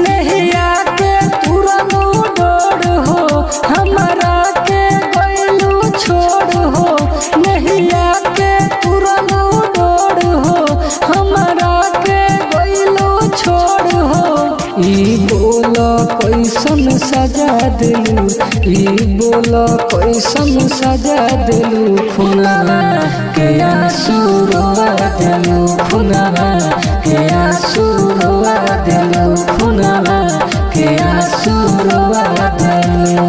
नहिया के तुरंत डोर हो हमारा के गइलू छोड़ हो नहिया के तुरंत डोर हो हमारा के गइलू छोड़ हो ई बोल कैसन सजा दिलू ई बोल कैसन सजा दिलू खुनावा के आंसू रोवा दिलू खुनावा के आंसू रोवा दिलू खुनावा के आंसू रोवा दिलू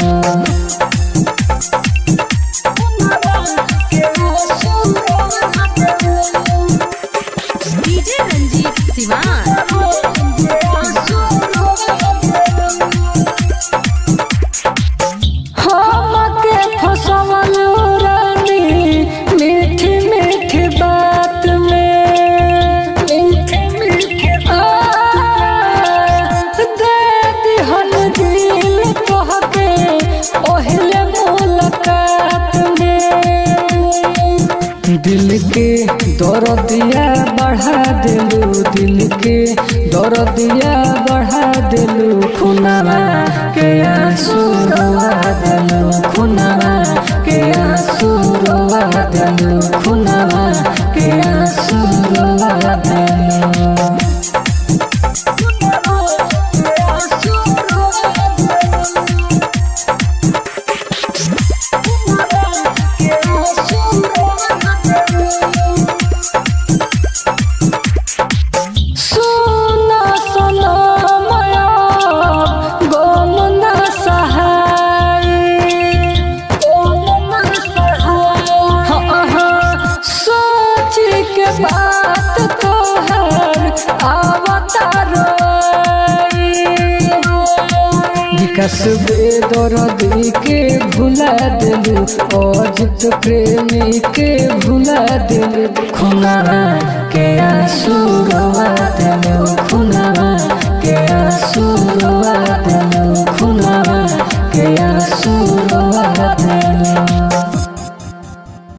डीजे रंजीत सिवान दिल के दर्दिया बढ़ा दिलू दिल के दर्दिया बढ़ा दिलू खुनावा के आंसू रोवा दिलू खुनावा के आंसू रोवा दिलू खुनावा के आंसू रोवा दिलू बात तोहर अवतारो विकास बेदर्दी के भुला दिलू अजित प्रेमी के भुला दिलू खुनावा के आंसू रोवा